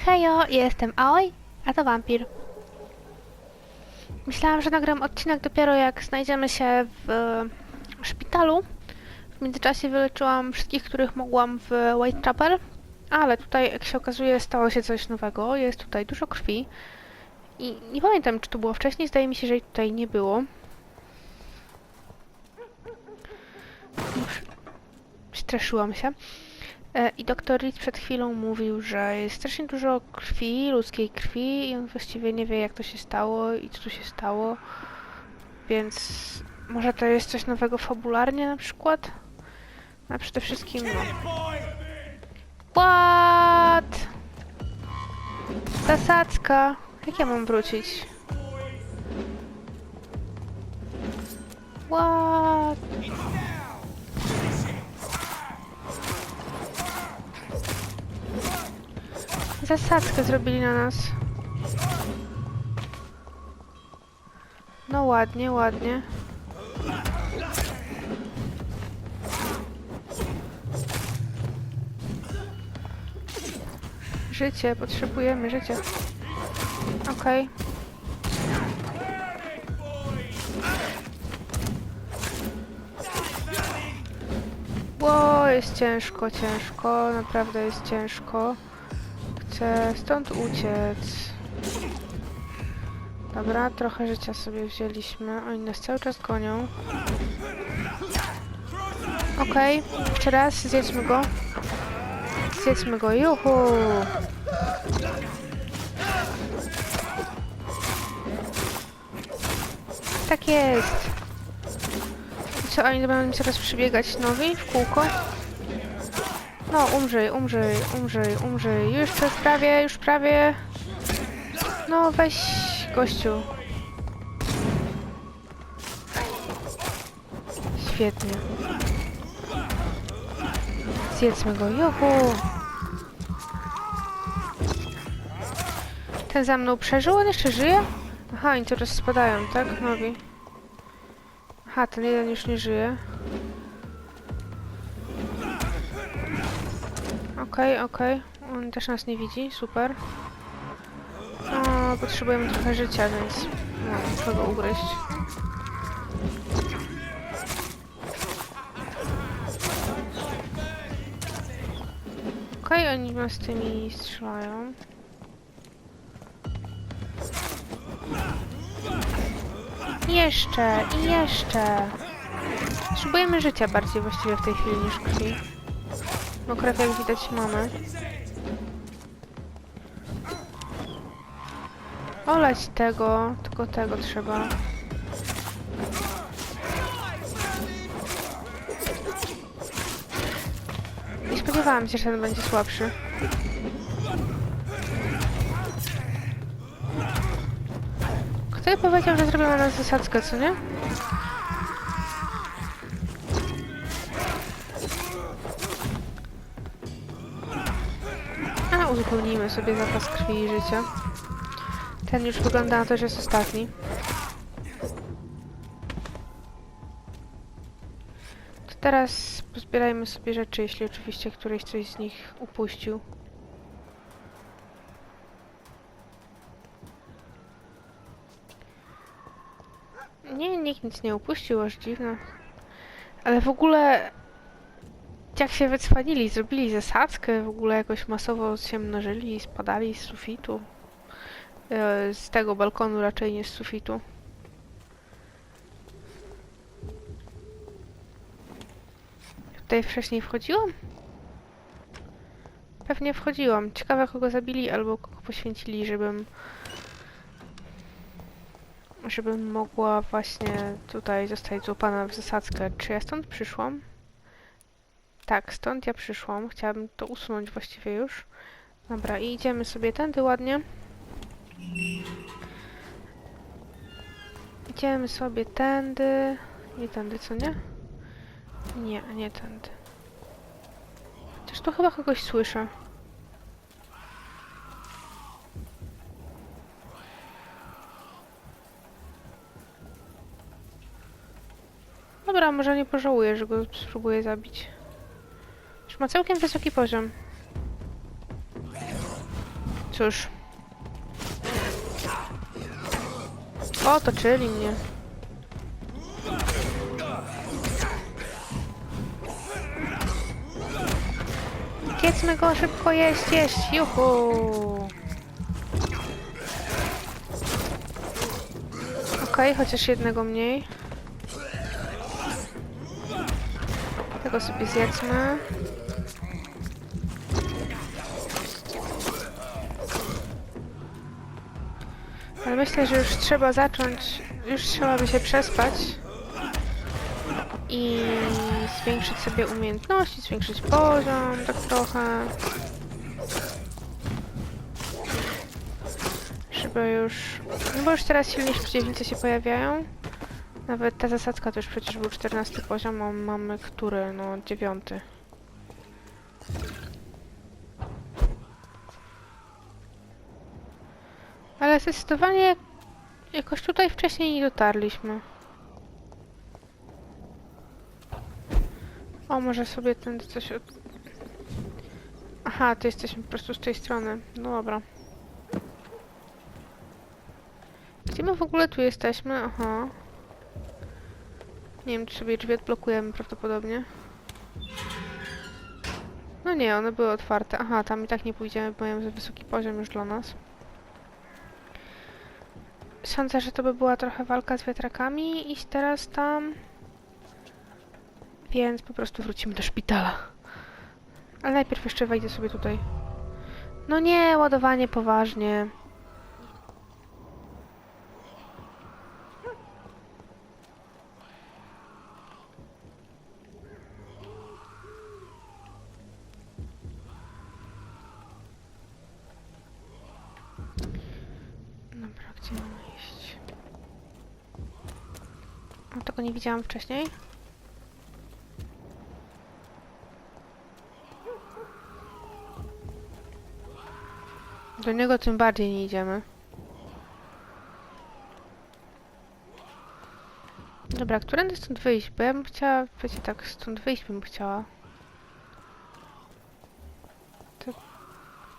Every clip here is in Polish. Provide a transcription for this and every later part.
Hejo, jestem Oj, a to Vampyr. Myślałam, że nagram odcinek dopiero jak znajdziemy się w szpitalu. W międzyczasie wyleczyłam wszystkich, których mogłam w Whitechapel, ale tutaj, jak się okazuje, stało się coś nowego. Jest tutaj dużo krwi. I nie pamiętam, czy to było wcześniej. Zdaje mi się, że jej tutaj nie było. Straszyłam się. I doktor Reed przed chwilą mówił, że jest strasznie dużo krwi, ludzkiej krwi i on właściwie nie wie, jak to się stało i co tu się stało. Więc może to jest coś nowego fabularnie na przykład? A przede wszystkim no. What? Zasadzka. Jak ja mam wrócić? What? Zasadzkę zrobili na nas. No ładnie, ładnie. Życie, potrzebujemy życia. Okej. Ło, jest ciężko, ciężko. Naprawdę jest ciężko. Chcę stąd uciec. Dobra, trochę życia sobie wzięliśmy. Oni nas cały czas gonią. Okej, jeszcze raz, zjedzmy go. Zjedzmy go, juhu! Tak jest! I co, oni będą coraz przybiegać nowi w kółko? No, umrzyj, umrzyj, umrzyj, umrzyj. Już prawie, już prawie. No, weź, gościu. Świetnie. Zjedzmy go, juhu. Ten za mną przeżył? On jeszcze żyje? Aha, oni teraz spadają, tak? Nowi. Aha, ten jeden już nie żyje. Okej. On też nas nie widzi, super. No, potrzebujemy trochę życia, więc no, muszę go ugryźć. Okej, oni nas tymi strzelają. Jeszcze i jeszcze. Potrzebujemy życia bardziej właściwie w tej chwili niż krwi. Bo krew, jak widać, mamy. Olać tego, tylko tego trzeba. Nie spodziewałam się, że ten będzie słabszy. Kto powiedział, że zrobią na nas zasadzkę, co nie? A, uzupełnijmy sobie zapas krwi i życia. Ten już wygląda na to, że jest ostatni. To teraz pozbierajmy sobie rzeczy, jeśli oczywiście któryś coś z nich upuścił. Nie, nikt nic nie upuścił, aż dziwne. Ale w ogóle... Jak się wycwanili, zrobili zasadzkę, w ogóle jakoś masowo się mnożyli i spadali z sufitu. Z tego balkonu, raczej nie z sufitu. Tutaj wcześniej wchodziłam? Pewnie wchodziłam. Ciekawe, kogo zabili albo kogo poświęcili, żebym mogła właśnie tutaj zostać złapana w zasadzkę. Czy ja stąd przyszłam? Tak, stąd ja przyszłam. Chciałabym to usunąć właściwie już. Dobra, i idziemy sobie tędy ładnie. Idziemy sobie tędy. Nie tędy, co nie? Nie, nie tędy. Chociaż tu chyba kogoś słyszę. Dobra, może nie pożałuję, że go spróbuję zabić. Już ma całkiem wysoki poziom. Cóż. Otoczyli mnie. Jedzmy go szybko, jeść, juhu! Okej, chociaż jednego mniej. Tego sobie zjedzmy. Ale myślę, że już trzeba zacząć, już trzeba by się przespać i zwiększyć sobie umiejętności, zwiększyć poziom, tak trochę. Żeby już, no bo już teraz silniejsi przeciwnicy się pojawiają. Nawet ta zasadzka to już przecież był 14 poziom, a mamy który? No 9. Ale zdecydowanie jakoś tutaj wcześniej nie dotarliśmy. O, może sobie ten coś od... Aha, to jesteśmy po prostu z tej strony. No dobra. Gdzie my w ogóle tu jesteśmy? Aha. Nie wiem, czy sobie drzwi odblokujemy prawdopodobnie. No nie, one były otwarte. Aha, tam i tak nie pójdziemy, bo mają za wysoki poziom już dla nas. Sądzę, że to by była trochę walka z wiatrakami. Iść teraz tam. Więc po prostu wrócimy do szpitala. Ale najpierw jeszcze wejdę sobie tutaj. No nie, ładowanie poważnie. Dobra, gdzie mamy iść? O, tego nie widziałam wcześniej. Do niego tym bardziej nie idziemy. Dobra, którędy stąd wyjść? Bo ja bym chciała, wiecie, tak, stąd wyjść bym chciała.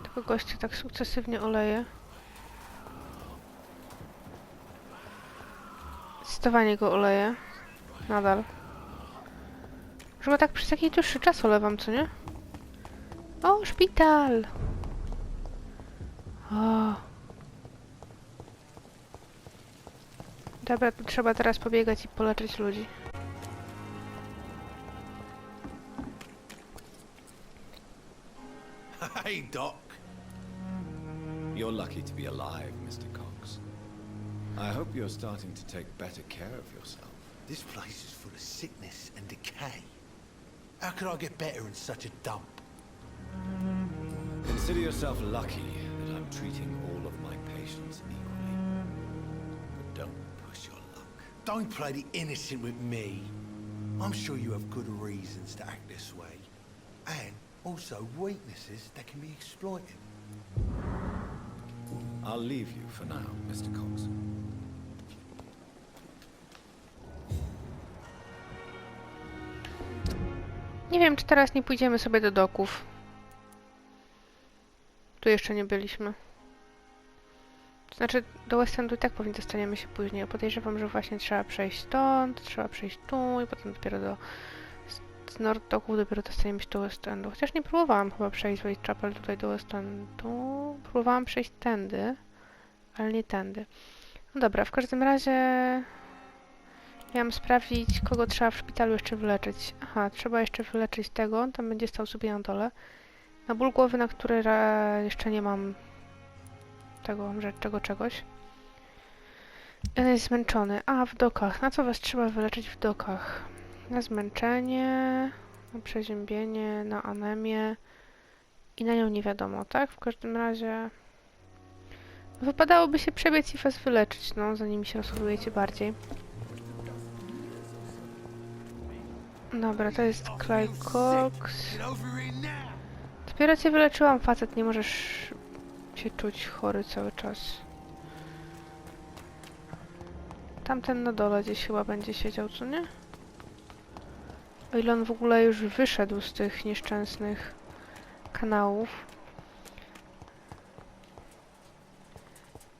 Tego gościa tak sukcesywnie oleję. Zdecydowanie go oleję. Nadal. Może go tak przez jakiś dłuższy czas olewam, co nie? O, szpital! O. Dobra, tu trzeba teraz pobiegać i poleczyć ludzi. Hey, Doc. You're lucky to be alive, Mr. Cox. I hope you're starting to take better care of yourself. This place is full of sickness and decay. How could I get better in such a dump? Consider yourself lucky that I'm treating all of my patients equally. But don't push your luck. Don't play the innocent with me. I'm sure you have good reasons to act this way. And also weaknesses that can be exploited. I'll leave you for now, Mr. Cox. Nie wiem, czy teraz nie pójdziemy sobie do doków. Tu jeszcze nie byliśmy. To znaczy, do West Endu i tak pewnie dostaniemy się później. Podejrzewam, że właśnie trzeba przejść stąd, trzeba przejść tu i potem dopiero z North Docków dopiero dostaniemy się do West Endu. Chociaż nie próbowałam chyba przejść z Whitechapel tutaj do West Endu. Próbowałam przejść tędy, ale nie tędy. No dobra, w każdym razie miałam sprawdzić, kogo trzeba w szpitalu jeszcze wyleczyć. Aha, trzeba jeszcze wyleczyć tego, on tam będzie stał sobie na dole. Na ból głowy, na który jeszcze nie mam tego czegoś. On jest zmęczony. A, w dokach. Na co was trzeba wyleczyć w dokach? Na zmęczenie, na przeziębienie, na anemię i na nią nie wiadomo, tak? W każdym razie wypadałoby się przebiec i was wyleczyć, no, zanim się rozchorujecie bardziej. Dobra, to jest Clay Cox. Dopiero cię wyleczyłam, facet, nie możesz się czuć chory cały czas. Tamten na dole gdzieś chyba będzie siedział, co nie? O ile on w ogóle już wyszedł z tych nieszczęsnych kanałów.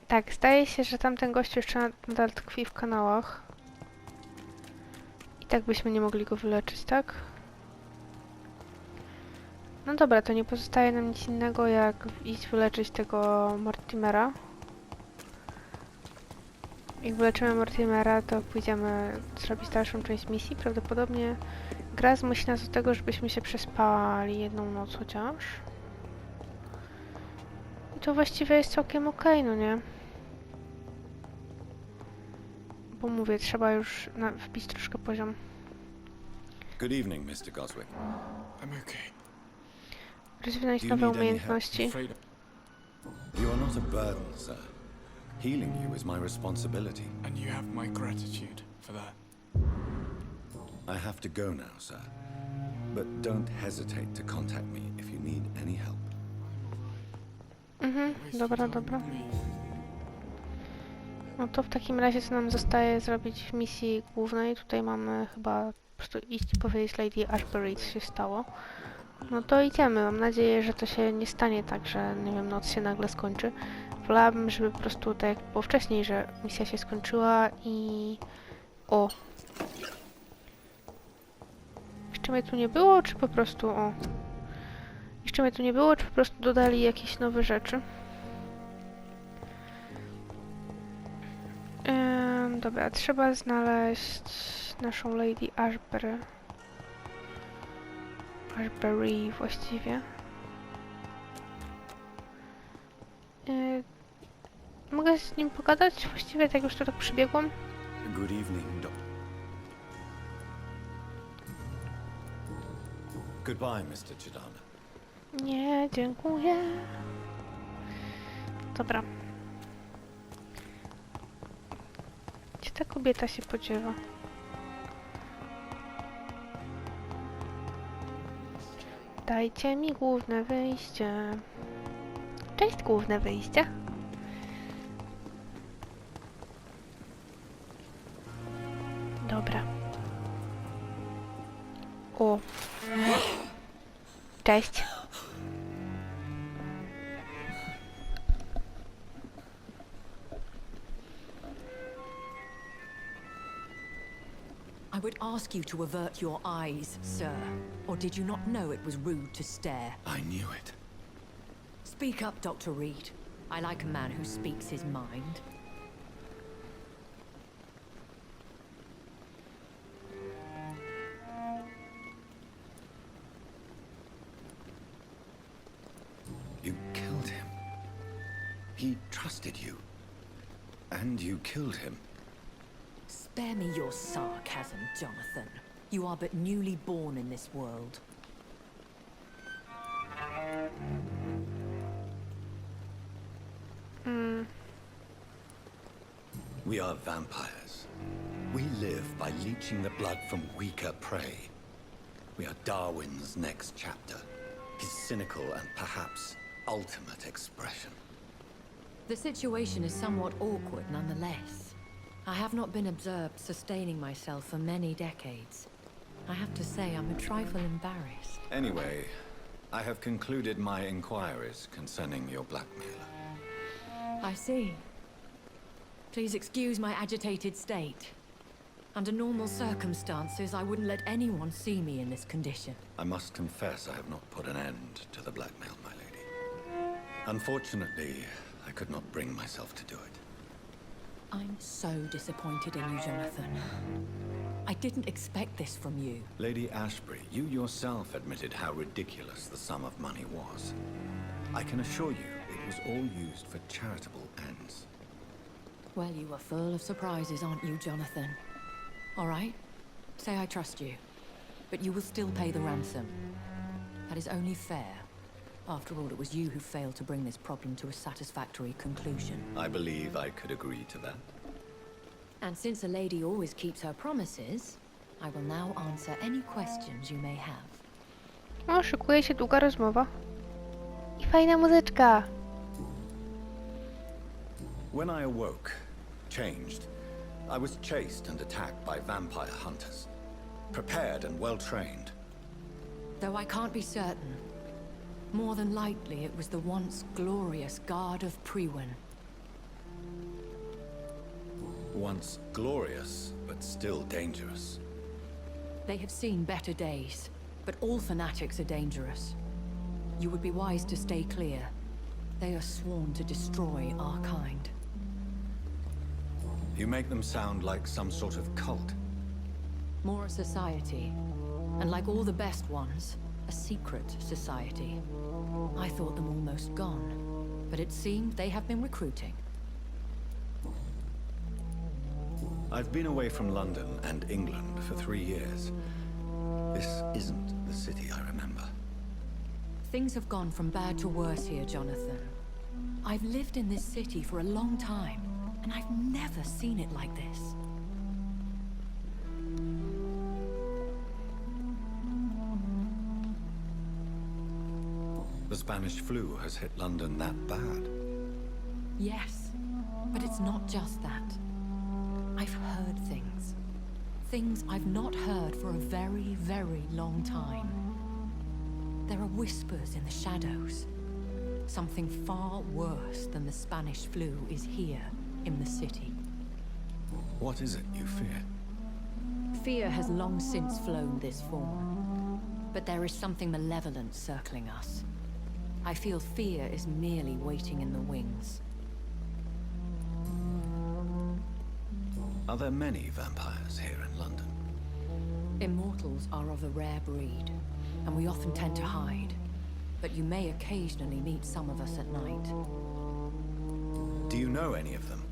Tak, zdaje się, że tamten gościu jeszcze nadal tkwi w kanałach. I tak byśmy nie mogli go wyleczyć, tak? No dobra, to nie pozostaje nam nic innego, jak iść wyleczyć tego Mortimera. Jak wyleczymy Mortimera, to pójdziemy zrobić dalszą część misji. Prawdopodobnie gra zmusi nas do tego, żebyśmy się przespali jedną noc chociaż. I to właściwie jest całkiem okej, no nie? Bo mówię, trzeba już wbić troszkę poziom. Good evening, Mr. Goswick. I'm okay. Rozwinąć Do you nowe need any help? umiejętności. Afraid You are not a burden, sir. Healing you is my responsibility. and you have my gratitude for that. I have to go now, sir. But don't hesitate to contact me if you need any help. Dobra, dobra. No to w takim razie co nam zostaje zrobić w misji głównej? Tutaj mamy chyba po prostu iść i powiedzieć Lady Ashbury, co się stało. No to idziemy. Mam nadzieję, że to się nie stanie tak, że nie wiem, noc się nagle skończy. Wolałabym, żeby po prostu tak jak było wcześniej, że misja się skończyła i... O! Jeszcze mnie tu nie było, czy po prostu... O! Jeszcze mnie tu nie było, czy po prostu dodali jakieś nowe rzeczy? Dobra, trzeba znaleźć naszą Lady Ashbury. Ashbury właściwie. Mogę z nim pogadać? Właściwie tak już to tak przybiegłam. Good evening, Goodbye, Mr. Chidana. Nie, dziękuję. Dobra. Gdzie ta kobieta się podziewa? Dajcie mi główne wyjście. Cześć, główne wyjście. Dobra. O. Cześć. I would ask you to avert your eyes, sir. Or did you not know it was rude to stare? I knew it. Speak up, Dr. Reed. I like a man who speaks his mind. You killed him. He trusted you. And you killed him. Spare me your sarcasm, Jonathan. You are but newly born in this world. We are vampires. We live by leeching the blood from weaker prey. We are Darwin's next chapter. His cynical and perhaps ultimate expression. The situation is somewhat awkward nonetheless. I have not been observed sustaining myself for many decades. I have to say I'm a trifle embarrassed. Anyway, I have concluded my inquiries concerning your blackmailer. I see. Please excuse my agitated state. Under normal circumstances, I wouldn't let anyone see me in this condition. I must confess I have not put an end to the blackmail, my lady. Unfortunately, I could not bring myself to do it. I'm so disappointed in you, Jonathan. I didn't expect this from you. Lady Ashbury, you yourself admitted how ridiculous the sum of money was. I can assure you it was all used for charitable ends. Well, you are full of surprises, aren't you, Jonathan? All right, say I trust you, but you will still pay the ransom. That is only fair. After all, it was you who failed to bring this problem to a satisfactory conclusion. I believe I could agree to that. And since a lady always keeps her promises, I will now answer any questions you may have. O, szykuje się długa rozmowa. I fajna muzyczka. When I awoke, changed, I was chased and attacked by vampire hunters. Prepared and well-trained. Though I can't be certain, more than likely it was the once glorious Guard of Priwen. Once glorious, but still dangerous. They have seen better days, but all fanatics are dangerous. You would be wise to stay clear. They are sworn to destroy our kind. You make them sound like some sort of cult. More a society, and like all the best ones, a secret society. I thought them almost gone, but it seemed they have been recruiting. I've been away from London and England for 3 years. This isn't the city I remember. Things have gone from bad to worse here, Jonathan. I've lived in this city for a long time, and I've never seen it like this. The Spanish flu has hit London that bad. Yes, but it's not just that. I've heard things. Things I've not heard for a very, very long time. There are whispers in the shadows. Something far worse than the Spanish flu is here in the city. What is it you fear? Fear has long since flown this form. But there is something malevolent circling us. I feel fear is merely waiting in the wings. Are there many vampires here in London? Immortals are of a rare breed, and we often tend to hide. But you may occasionally meet some of us at night. Do you know any of them?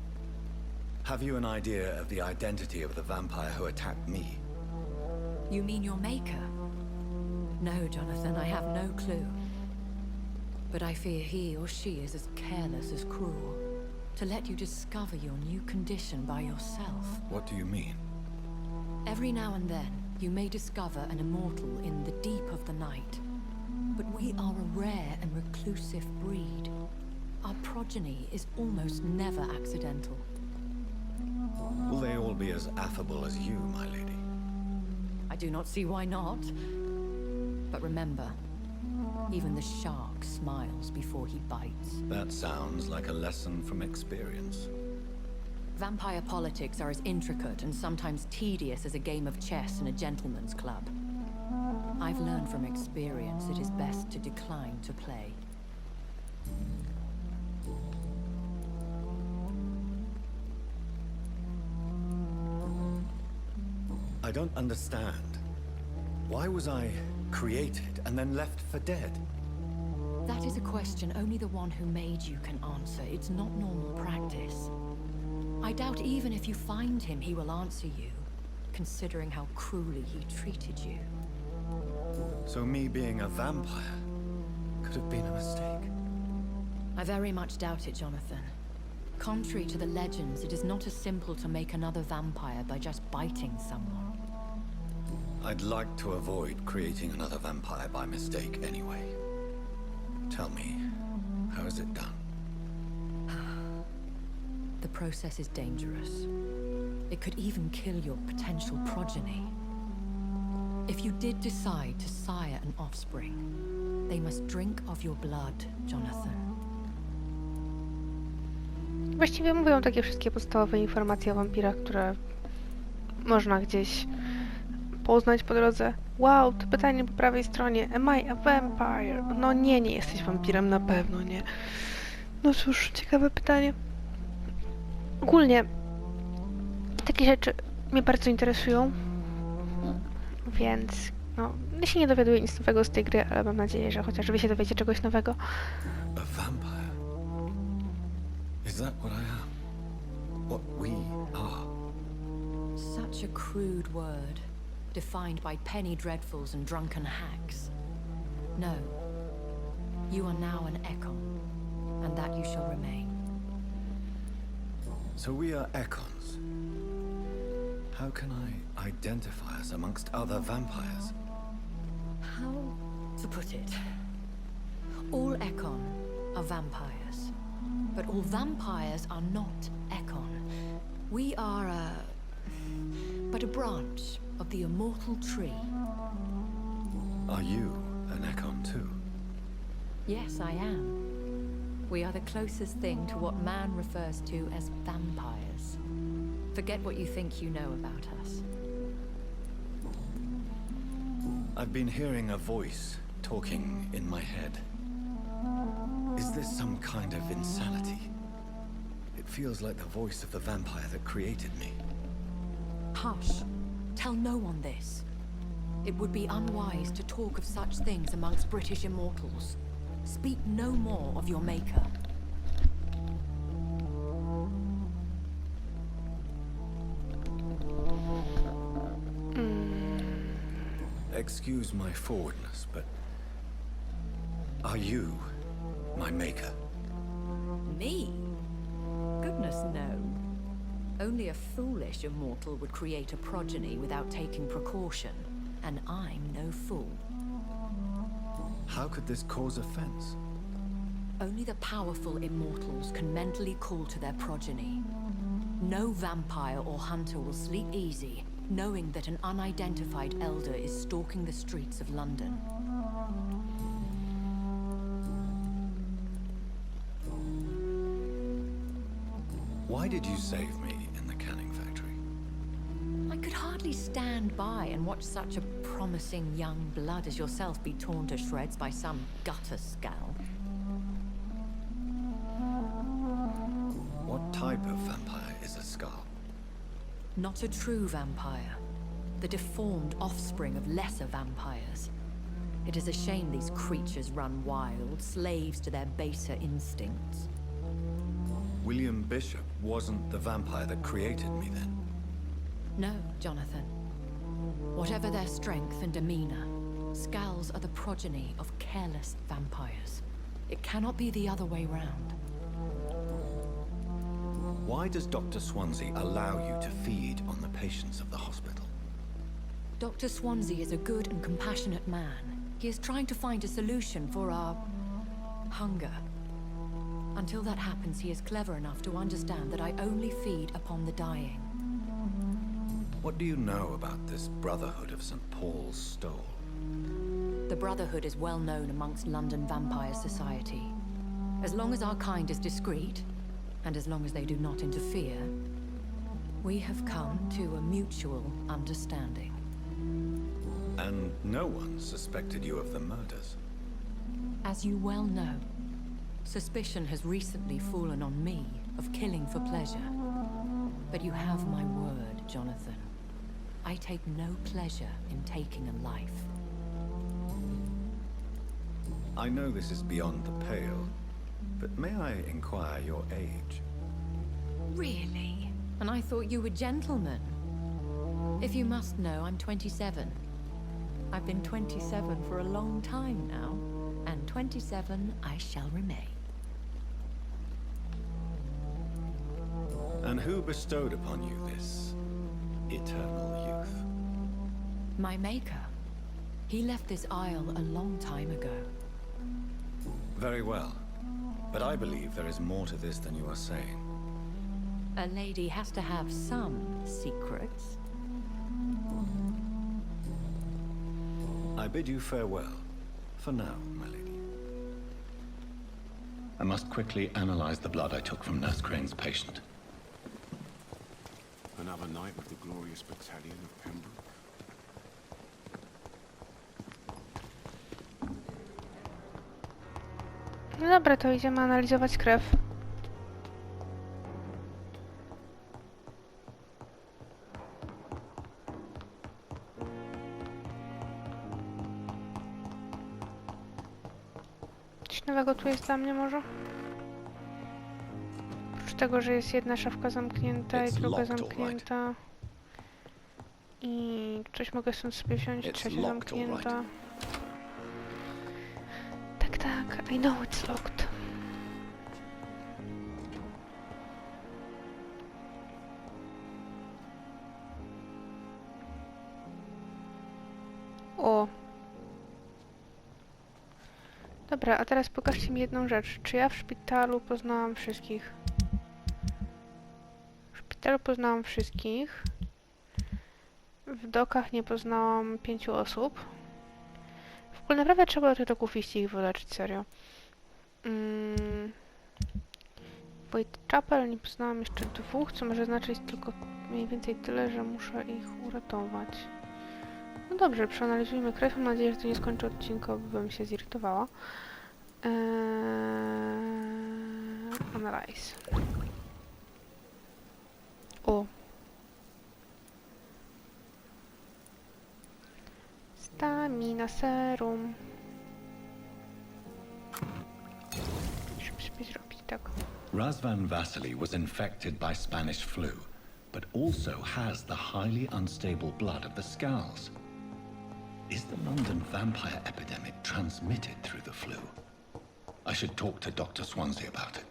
Have you an idea of the identity of the vampire who attacked me? You mean your maker? No, Jonathan, I have no clue. But I fear he or she is as careless as cruel. To let you discover your new condition by yourself. What do you mean? Every now and then, you may discover an immortal in the deep of the night. But we are a rare and reclusive breed. Our progeny is almost never accidental. Will they all be as affable as you, my lady? I do not see why not. But remember, even the shark smiles before he bites. That sounds like a lesson from experience. Vampire politics are as intricate and sometimes tedious as a game of chess in a gentleman's club. I've learned from experience it is best to decline to play. I don't understand. Why was I created and then left for dead? That is a question only the one who made you can answer. It's not normal practice. I doubt even if you find him, he will answer you, considering how cruelly he treated you. So me being a vampire could have been a mistake. I very much doubt it, Jonathan. Contrary to the legends, it is not as simple to make another vampire by just biting someone. I'd like to avoid creating another vampire by mistake anyway. Tell me, how is it done? The process is dangerous. It could even kill your potential progeny. If you did decide to sire an offspring, they must drink of your blood, Jonathan. Właściwie mówią takie wszystkie podstawowe informacje o wampirach, które można gdzieś poznać po drodze. Wow, to pytanie po prawej stronie. Am I a vampire? No nie, nie jesteś wampirem, na pewno nie. No cóż, ciekawe pytanie. Ogólnie takie rzeczy mnie bardzo interesują, więc no, ja się nie dowiaduję nic nowego z tej gry, ale mam nadzieję, że chociaż wy się dowiecie czegoś nowego. A vampire? Is that what I am? What we are? Such a crude word, defined by penny dreadfuls and drunken hacks. No. You are now an Ekon, and that you shall remain. So we are Ekons. How can I identify us amongst other vampires? How to put it? All Ekon are vampires, but all vampires are not Ekon. We are but a branch of the immortal tree. Are you an Ekon too? Yes, I am. We are the closest thing to what man refers to as vampires. Forget what you think you know about us. I've been hearing a voice talking in my head. Is this some kind of insanity? It feels like the voice of the vampire that created me. Hush. Tell no one this. It would be unwise to talk of such things amongst British immortals. Speak no more of your maker. Excuse my forwardness, but are you my maker? Me? Goodness, no. Only a foolish immortal would create a progeny without taking precaution, and I'm no fool. How could this cause offense? Only the powerful immortals can mentally call to their progeny. No vampire or hunter will sleep easy, knowing that an unidentified elder is stalking the streets of London. Why did you save me in the canning factory? I could hardly stand by and watch such a promising young blood as yourself be torn to shreds by some gutter scowl. What type of vampire is a Scar? Not a true vampire. The deformed offspring of lesser vampires. It is a shame these creatures run wild, slaves to their baser instincts. William Bishop wasn't the vampire that created me then? No, Jonathan. Whatever their strength and demeanor, Scowls are the progeny of careless vampires. It cannot be the other way round. Why does Dr. Swansea allow you to feed on the patients of the hospital? Dr. Swansea is a good and compassionate man. He is trying to find a solution for our hunger. Until that happens, he is clever enough to understand that I only feed upon the dying. What do you know about this Brotherhood of St. Paul's Stole? The Brotherhood is well known amongst London vampire society. As long as our kind is discreet, and as long as they do not interfere, we have come to a mutual understanding. And no one suspected you of the murders? As you well know, suspicion has recently fallen on me of killing for pleasure. But you have my word, Jonathan. I take no pleasure in taking a life. I know this is beyond the pale, but may I inquire your age? Really? And I thought you were gentlemen. If you must know, I'm 27. I've been 27 for a long time now, and 27 I shall remain. And who bestowed upon you this eternal youth? My maker. He left this isle a long time ago. Very well, but I believe there is more to this than you are saying. A lady has to have some secrets. I bid you farewell, for now, my lady. I must quickly analyze the blood I took from Nurse Crane's patient. Another night with the glorious battalion of Pembroke. No dobra, to idziemy analizować krew. Coś nowego tu jest dla mnie może? Oprócz tego, że jest jedna szafka zamknięta i druga zamknięta. I coś mogę stąd sobie wziąć, trzecia zamknięta. Tak, I know it's locked. O. Dobra, a teraz pokażcie mi jedną rzecz. Czy ja w szpitalu poznałam wszystkich? W szpitalu poznałam wszystkich. W dokach nie poznałam 5 osób. W ogóle naprawdę trzeba do tych doków iść i ich wyleczyć, serio. Whitechapel nie poznałam jeszcze 2, co może znaczyć tylko mniej więcej tyle, że muszę ich uratować. No dobrze, przeanalizujmy krew. Mam nadzieję, że to nie skończy odcinka, bo bym się zirytowała. Analyze. O. Stamina serum. Żeby zrobić tak. Razvan Vasily was infected by Spanish flu, but also has the highly unstable blood of the Scows. Is the London vampire epidemic transmitted through the flu? I should talk to Dr. Swansea about it.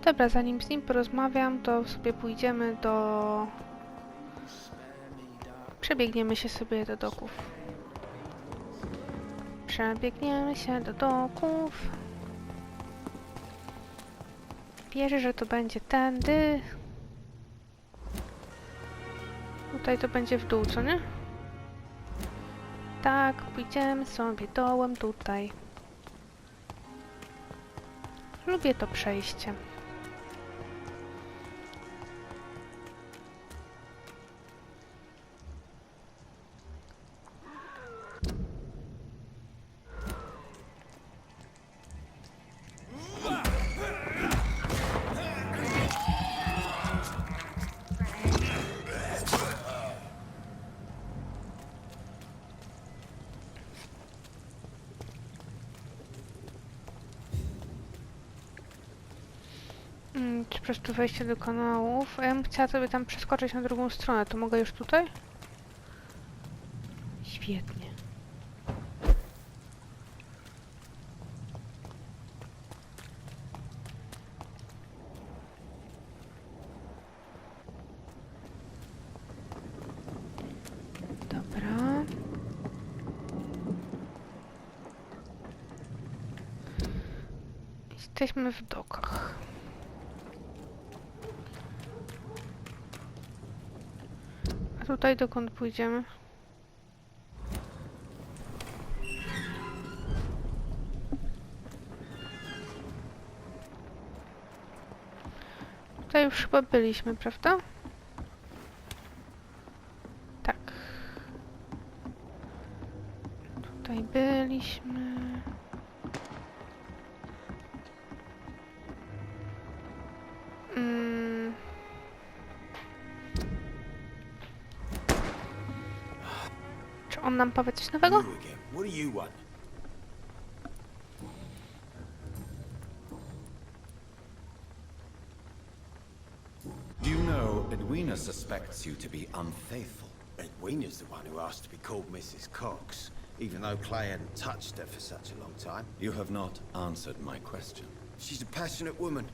Dobra, zanim z nim porozmawiam, to sobie pójdziemy do... Przebiegniemy się sobie do doków. Przebiegniemy się do doków. Wierzę, że to będzie tędy. Tutaj to będzie w dół, co nie? Tak, pójdziemy sobie dołem tutaj. Lubię to przejście. Czy po prostu wejście do kanałów? A ja bym chciała sobie tam przeskoczyć na drugą stronę. To mogę już tutaj? Świetnie. Dobra. Jesteśmy w dokach. A tutaj dokąd pójdziemy? Tutaj już chyba byliśmy, prawda? Tak. Tutaj byliśmy. Czy on nam powie coś nowego? You again. What do you want? Do you know Edwina suspects you to be unfaithful? Edwina's the one who asked to be called Mrs. Cox, even though Clay hadn't touched her for such a long time. You have not answered my question. She's a passionate woman.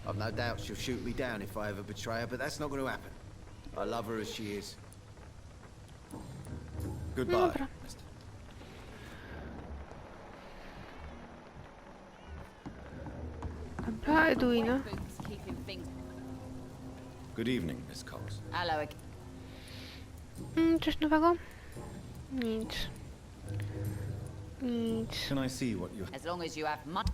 I've no doubt she'll shoot me down if I ever betray her, but that's not going to happen. I love her as she is. Goodbye, Dobra. Mr. Dobra, Edwina. Boots keeping things. Good evening, Miss Cox. Hello again. Coś nowego? Nic. Nic. Can I see what you... As long as you have money.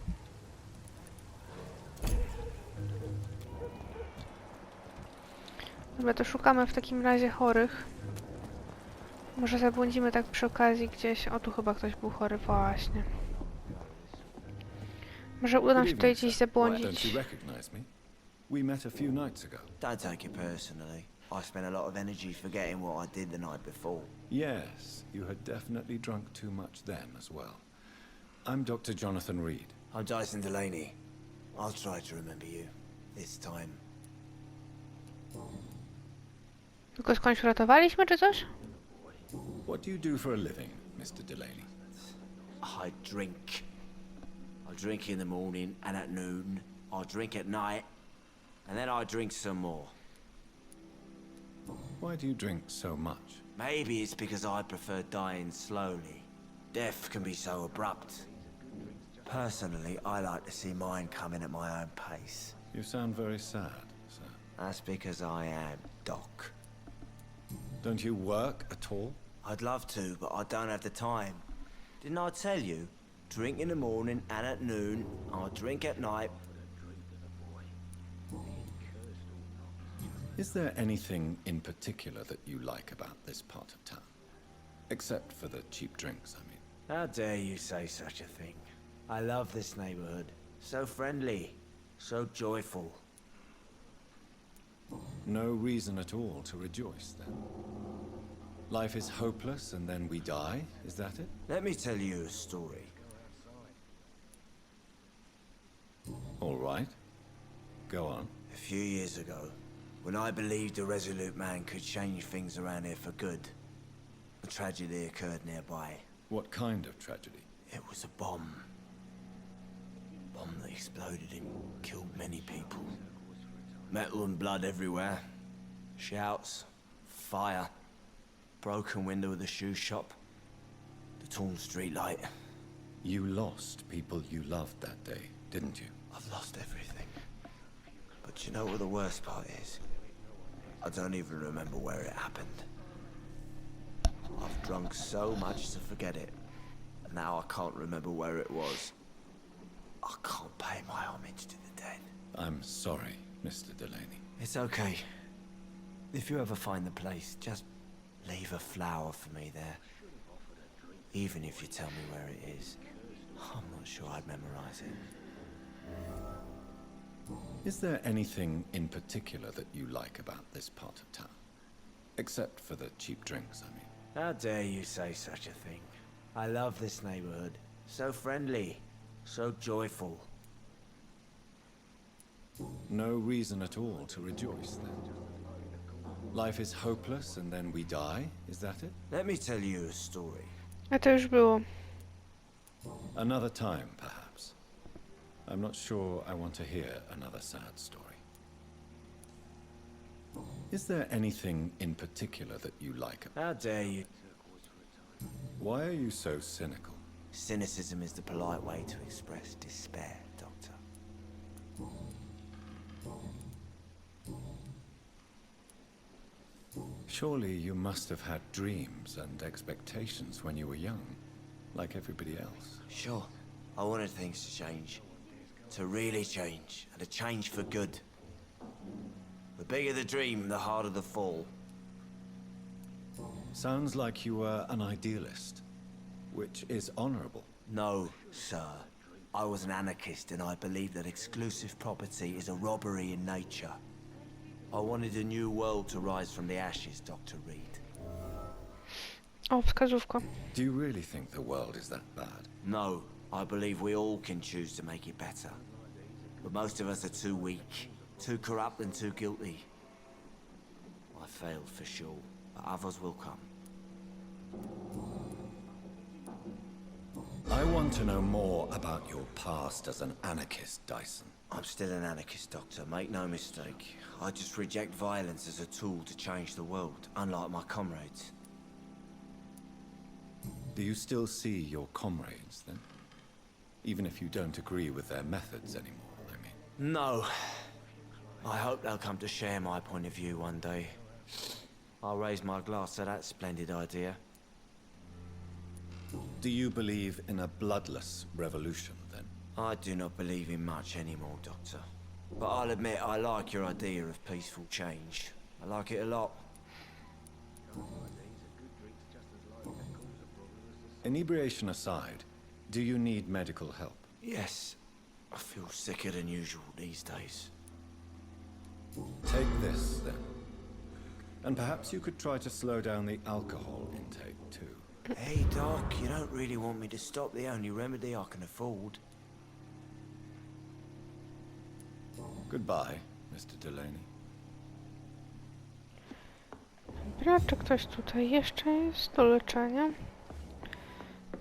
Dobra, to szukamy w takim razie chorych. Może zabłądzimy tak przy okazji gdzieś. O, tu chyba ktoś był chory, właśnie. Może uda nam się tutaj gdzieś Don't zabłądzić. you recognize me? We met a few nights ago. Don't take it personally. I spent a lot of energy forgetting what I did the night before. Yes, you had definitely drunk too much then as well. I'm Dr. Jonathan Reed. I'm Dyson Delaney. I'll try to remember you. This time. Tylko skądś uratowaliśmy, czy coś? What do you do for a living, Mr. Delaney? I drink. I drink in the morning and at noon. I drink at night. And then I drink some more. Why do you drink so much? Maybe it's because I prefer dying slowly. Death can be so abrupt. Personally, I like to see mine coming at my own pace. You sound very sad, sir. That's because I am Doc. Don't you work at all? I'd love to, but I don't have the time. Didn't I tell you? Drink in the morning and at noon. I drink at night. Is there anything in particular that you like about this part of town? Except for the cheap drinks, I mean. How dare you say such a thing? I love this neighborhood. So friendly, so joyful. No reason at all to rejoice, then? Life is hopeless and then we die, is that it? Let me tell you a story. All right. Go on. A few years ago, when I believed a resolute man could change things around here for good, a tragedy occurred nearby. What kind of tragedy? It was a bomb. Bomb that exploded and killed many people. Metal and blood everywhere. Shouts, fire, broken window of the shoe shop, the torn street light. You lost people you loved that day, didn't you? I've lost everything. But you know what the worst part is? I don't even remember where it happened. I've drunk so much to forget it. And now I can't remember where it was. I can't pay my homage to the dead. I'm sorry, Mr. Delaney. It's okay. If you ever find the place, just leave a flower for me there. Even if you tell me where it is. I'm not sure I'd memorize it. Is there anything in particular that you like about this part of town? Except for the cheap drinks, I mean. How dare you say such a thing? I love this neighborhood. So friendly, so joyful. No reason at all to rejoice, then? Life is hopeless and then we die, is that it? Let me tell you a story. A to już było. Another time, perhaps. I'm not sure I want to hear another sad story. Is there anything in particular that you like? How dare you? Why are you so cynical? Cynicism is the polite way to express despair, Doctor. Surely you must have had dreams and expectations when you were young, like everybody else. Sure, I wanted things to change. To really change, and to change for good. The bigger the dream, the harder the fall. Sounds like you were an idealist, which is honorable. No, sir. I was an anarchist and I believed that exclusive property is a robbery in nature. I wanted a new world to rise from the ashes, Dr. Reed. O, wskazówka. Do you really think the world is that bad? No, I believe we all can choose to make it better. But most of us are too weak, too corrupt and too guilty. I failed for sure, but others will come. I want to know more about your past as an anarchist, Dyson. I'm still an anarchist, Doctor, make no mistake. I just reject violence as a tool to change the world, unlike my comrades. Do you still see your comrades, then? Even if you don't agree with their methods anymore, I mean. No. I hope they'll come to share my point of view one day. I'll raise my glass to that splendid idea. Do you believe in a bloodless revolution, then? I do not believe in much anymore, Doctor. But I'll admit I like your idea of peaceful change. I like it a lot. Inebriation aside, do you need medical help? Yes. I feel sicker than usual these days. Take this, then. And perhaps you could try to slow down the alcohol intake, too. Hey, Doc, you don't really want me to stop the only remedy I can afford. Goodbye, Mr. Delaney. Dobra, czy ktoś tutaj jeszcze jest do leczenia?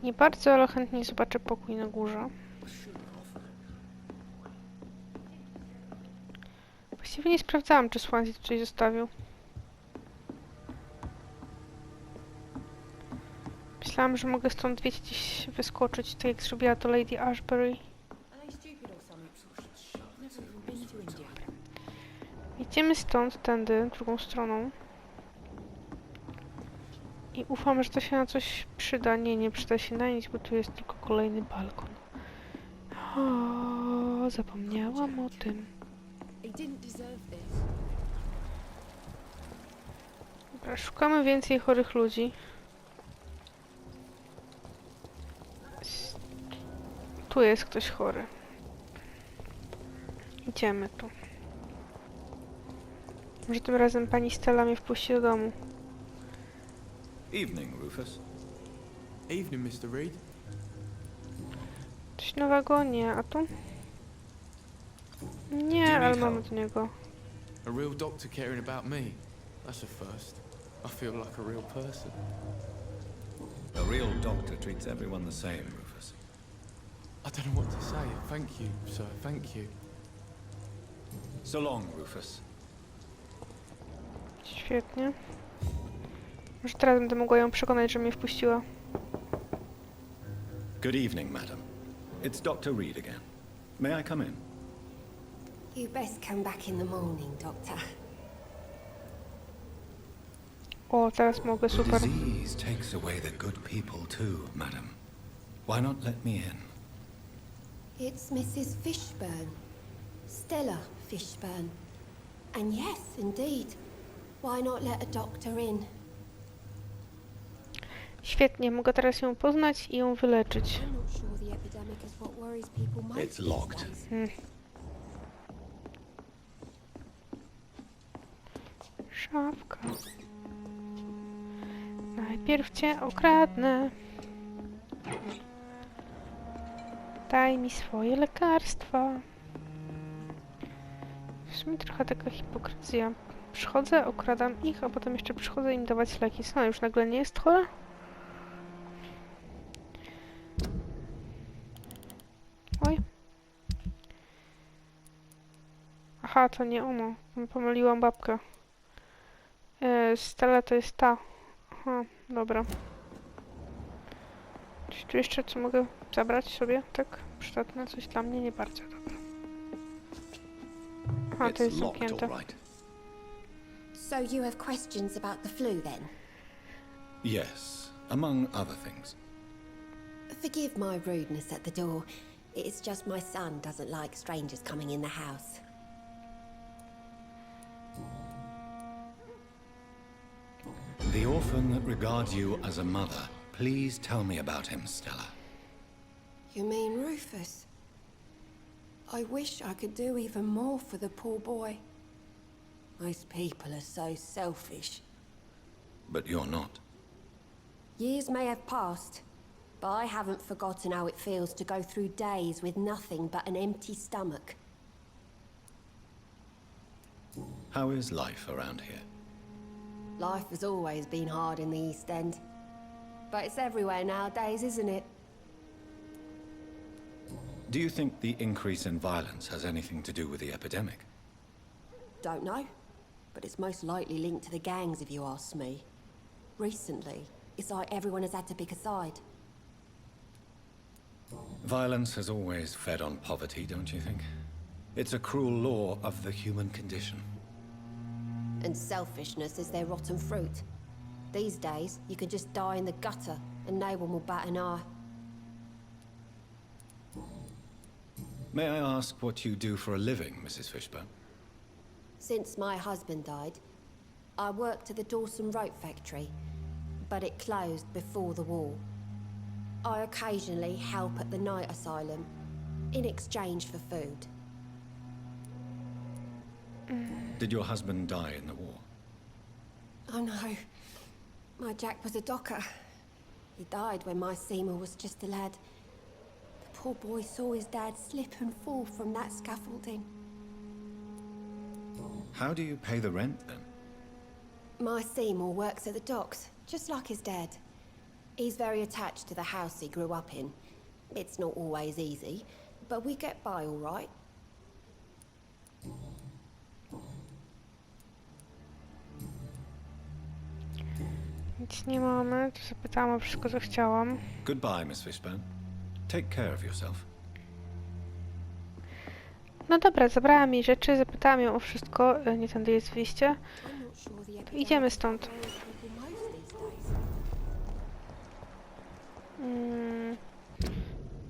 Nie bardzo, ale chętnie zobaczę pokój na górze. Właściwie nie sprawdzałam, czy Swansea tutaj zostawił. Myślałam, Myślałam, że mogę stąd, wiecie, gdzieś wyskoczyć, tak jak zrobiła to Lady Ashbury. Idziemy stąd, tędy, drugą stroną. I ufam, że to się na coś przyda. Nie, nie przyda się na nic, bo tu jest tylko kolejny balkon. O, zapomniałam o tym. Dobra, szukamy więcej chorych ludzi. Tu jest ktoś chory. Idziemy tu. Może tym razem pani Stella mnie wpuści do domu. Evening, Rufus. Evening, Mr. Reed. Coś nowego? Nie, a tu? Nie, ale mamy do niego. A real doctor caring about me. That's a first. I feel like a real person. A real doctor treats everyone the same, Rufus. I don't know what to say. Thank you, sir. Thank you. So long, Rufus. Świetnie. Może teraz będę mogła ją przekonać, że mnie wpuściła. Good evening, madam. It's Dr. Reed again. May I come in? You best come back in the morning, Doctor. O, teraz mogę, The super. disease takes away the good people too, madam. Why not let me in? It's Mrs. Fishburne. Stella Fishburne. And yes, indeed. Why not let a doctor in? Świetnie, mogę teraz ją poznać i ją wyleczyć. I'm not sure the epidemic is what worries people most It's locked. these days. Szafka. Najpierw cię okradnę. Daj mi swoje lekarstwa. W sumie trochę taka hipokryzja. Przychodzę, okradam ich, a potem jeszcze przychodzę im dawać leki. Co, już nagle nie jest chora? Oj. Aha, to nie ono. Pomyliłam babkę. Stella to jest ta. Aha, dobra. Czy tu jeszcze co mogę zabrać sobie? Tak? Przydatne coś dla mnie? Nie bardzo, dobra. A, to jest It's locked, zamknięte. all right. So you have questions about the flu then? Yes, among other things. Forgive my rudeness at the door. It's just my son doesn't like strangers coming in the house. The orphan that regards you as a mother. Please tell me about him, Stella. You mean Rufus? I wish I could do even more for the poor boy. Most people are so selfish. But you're not. Years may have passed, but I haven't forgotten how it feels to go through days with nothing but an empty stomach. How is life around here? Life has always been hard in the East End. But it's everywhere nowadays, isn't it? Do you think the increase in violence has anything to do with the epidemic? Don't know. But it's most likely linked to the gangs, if you ask me. Recently, it's like everyone has had to pick a side. Violence has always fed on poverty, don't you think? It's a cruel law of the human condition. And selfishness is their rotten fruit. These days, you can just die in the gutter, and no one will bat an eye. May I ask what you do for a living, Mrs. Fishburne? Since my husband died, I worked at the Dawson Rope factory, but it closed before the war. I occasionally help at the night asylum, in exchange for food. Did your husband die in the war? Oh no, my Jack was a docker. He died when my Seymour was just a lad. The poor boy saw his dad slip and fall from that scaffolding. How do you pay the rent, then? My Seymour works at the docks, just like his dad. He's very attached to the house he grew up in. It's not always easy, but we get by all right. Nic nie mamy, to zapytałam o wszystko, co chciałam. Goodbye, Miss Fishburne. Take care of yourself. No dobra, zabrałam jej rzeczy, zapytałam ją o wszystko. Nie tędy jest wyjście. To idziemy stąd.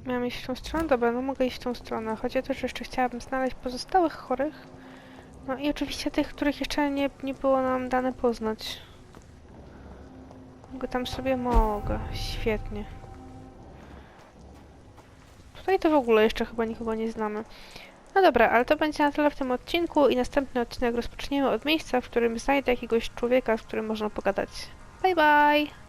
Miałam iść w tą stronę? Dobra, no mogę iść w tą stronę. Chodzi o to, że jeszcze chciałabym znaleźć pozostałych chorych. No i oczywiście tych, których jeszcze nie było nam dane poznać. Go tam sobie mogę. Świetnie. Tutaj to w ogóle jeszcze chyba nikogo nie znamy. No dobra, ale to będzie na tyle w tym odcinku i następny odcinek rozpoczniemy od miejsca, w którym znajdę jakiegoś człowieka, z którym można pogadać. Bye bye!